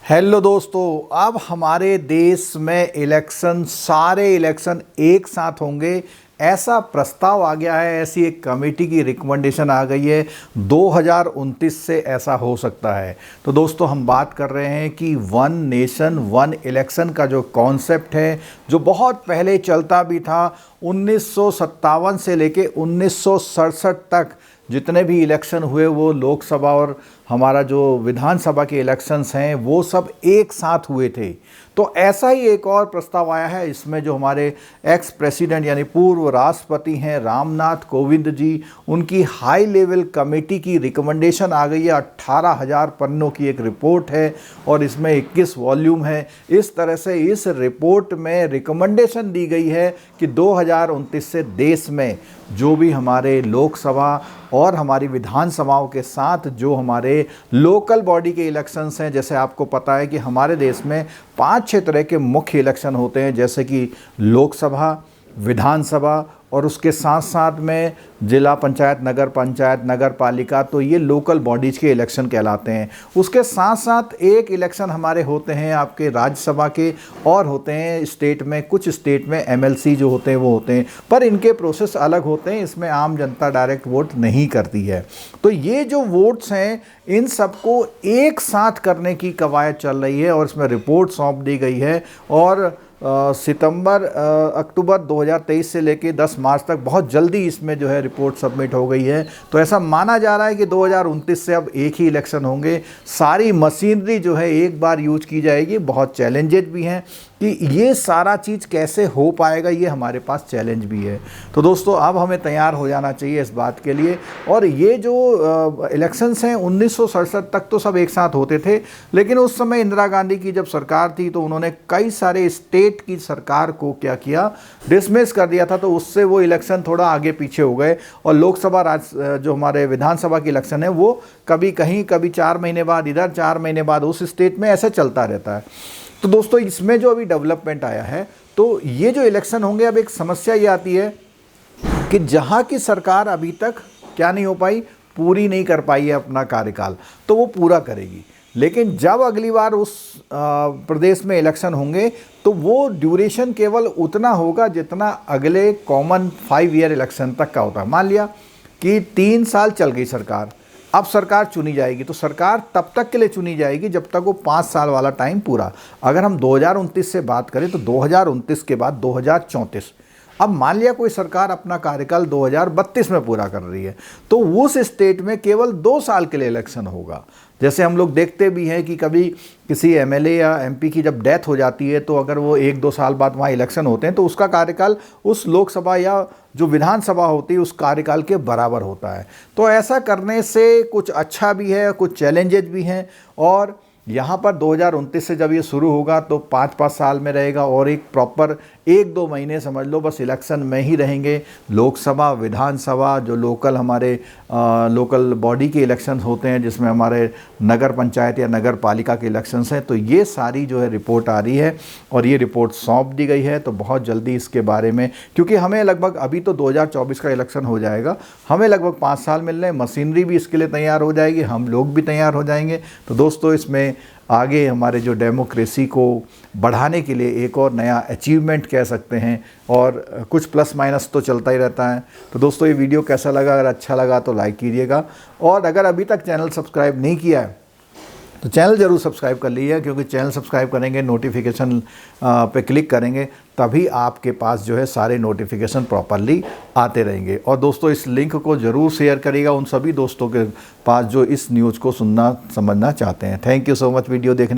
Hello दोस्तों, अब हमारे देश में सारे इलेक्शन एक साथ होंगे ऐसा प्रस्ताव आ गया है। ऐसी एक कमेटी की रिकमेंडेशन आ गई है 2029 से ऐसा हो सकता है। तो दोस्तों हम बात कर रहे हैं कि वन नेशन वन इलेक्शन का जो कॉन्सेप्ट है, जो बहुत पहले चलता भी था 1957 से लेके 1967 तक जितने भी इलेक्शन हुए वो लोकसभा और हमारा जो विधानसभा के इलेक्शंस हैं वो सब एक साथ हुए थे। तो ऐसा ही एक और प्रस्ताव आया है। इसमें जो हमारे एक्स प्रेसिडेंट यानी पूर्व राष्ट्रपति हैं रामनाथ कोविंद जी, उनकी हाई लेवल कमेटी की रिकमेंडेशन आ गई है। 18,000 पन्नों की एक रिपोर्ट है और इसमें 21 वॉल्यूम है। इस तरह से इस रिपोर्ट में रिकमेंडेशन दी गई है कि 2029 से देश में जो भी हमारे लोकसभा और हमारी विधानसभाओं के साथ जो हमारे लोकल बॉडी के इलेक्शंस हैं, जैसे आपको पता है कि हमारे देश में 5-6 तरह के मुख्य इलेक्शन होते हैं, जैसे कि लोकसभा, विधानसभा और उसके साथ साथ में जिला पंचायत, नगर पालिका। तो ये लोकल बॉडीज के इलेक्शन कहलाते हैं। उसके साथ साथ एक इलेक्शन हमारे होते हैं आपके राज्यसभा के और होते हैं स्टेट में। कुछ स्टेट में एमएलसी जो होते हैं वो होते हैं, पर इनके प्रोसेस अलग होते हैं। इसमें आम जनता डायरेक्ट वोट नहीं करती है। तो ये जो वोट्स हैं इन सबको एक साथ करने की कवायद चल रही है और इसमें रिपोर्ट सौंप दी गई है। और अक्टूबर 2023 से लेके 10 मार्च तक बहुत जल्दी इसमें जो है रिपोर्ट सबमिट हो गई है। तो ऐसा माना जा रहा है कि 2029 से अब एक ही इलेक्शन होंगे। सारी मशीनरी जो है एक बार यूज की जाएगी। बहुत चैलेंजेस भी हैं कि ये सारा चीज़ कैसे हो पाएगा, ये हमारे पास चैलेंज भी है। तो दोस्तों अब हमें तैयार हो जाना चाहिए इस बात के लिए। और ये जो इलेक्शंस हैं 1967 तक तो सब एक साथ होते थे, लेकिन उस समय इंदिरा गांधी की जब सरकार थी तो उन्होंने कई सारे स्टेट की सरकार को क्या किया, डिसमिस कर दिया था। तो उससे वो इलेक्शन थोड़ा आगे पीछे हो गए और लोकसभा जो हमारे विधानसभा की इलेक्शन है वो कभी कहीं, कभी 4 महीने बाद इधर, 4 महीने बाद उस स्टेट में, ऐसा चलता रहता है। तो दोस्तों इसमें जो अभी डेवलपमेंट आया है, तो ये जो इलेक्शन होंगे, अब एक समस्या ये आती है कि जहाँ की सरकार अभी तक क्या नहीं हो पाई, पूरी नहीं कर पाई है अपना कार्यकाल, तो वो पूरा करेगी। लेकिन जब अगली बार उस प्रदेश में इलेक्शन होंगे तो वो ड्यूरेशन केवल उतना होगा जितना अगले कॉमन 5 ईयर इलेक्शन तक का होता है। मान लिया कि 3 साल चल गई सरकार, अब सरकार चुनी जाएगी, तो सरकार तब तक के लिए चुनी जाएगी जब तक वो 5 साल वाला टाइम पूरा। अगर हम 2029 से बात करें तो 2029 के बाद 2034। अब मान लिया कोई सरकार अपना कार्यकाल 2032 में पूरा कर रही है, तो उस स्टेट में केवल 2 साल के लिए इलेक्शन होगा। जैसे हम लोग देखते भी हैं कि कभी किसी एमएलए या एमपी की जब डेथ हो जाती है तो अगर वो 1-2 साल बाद वहाँ इलेक्शन होते हैं तो उसका कार्यकाल उस लोकसभा या जो विधानसभा होती है उस कार्यकाल के बराबर होता है। तो ऐसा करने से कुछ अच्छा भी है, कुछ चैलेंजेस भी हैं। और यहाँ पर 2029 से जब ये शुरू होगा तो 5-5 साल में रहेगा और एक प्रॉपर 1-2 महीने समझ लो बस इलेक्शन में ही रहेंगे। लोकसभा, विधानसभा, जो लोकल हमारे लोकल बॉडी के इलेक्शंस होते हैं जिसमें हमारे नगर पंचायत या नगर पालिका के इलेक्शंस हैं, तो ये सारी जो है रिपोर्ट आ रही है और ये रिपोर्ट सौंप दी गई है। तो बहुत जल्दी इसके बारे में, क्योंकि हमें लगभग अभी तो 2024 का इलेक्शन हो जाएगा, हमें लगभग 5 साल मिल रहे हैं, मशीनरी भी इसके लिए तैयार हो जाएगी, हम लोग भी तैयार हो जाएंगे। तो दोस्तों इसमें आगे हमारे जो डेमोक्रेसी को बढ़ाने के लिए एक और नया अचीवमेंट कह सकते हैं, और कुछ प्लस माइनस तो चलता ही रहता है। तो दोस्तों ये वीडियो कैसा लगा, अगर अच्छा लगा तो लाइक कीजिएगा, और अगर अभी तक चैनल सब्सक्राइब नहीं किया है तो चैनल ज़रूर सब्सक्राइब कर लीजिए, क्योंकि चैनल सब्सक्राइब करेंगे, नोटिफिकेशन पे क्लिक करेंगे, तभी आपके पास जो है सारे नोटिफिकेशन प्रॉपरली आते रहेंगे। और दोस्तों इस लिंक को ज़रूर शेयर करिएगा उन सभी दोस्तों के पास जो इस न्यूज़ को सुनना समझना चाहते हैं। Thank you so much video देखने के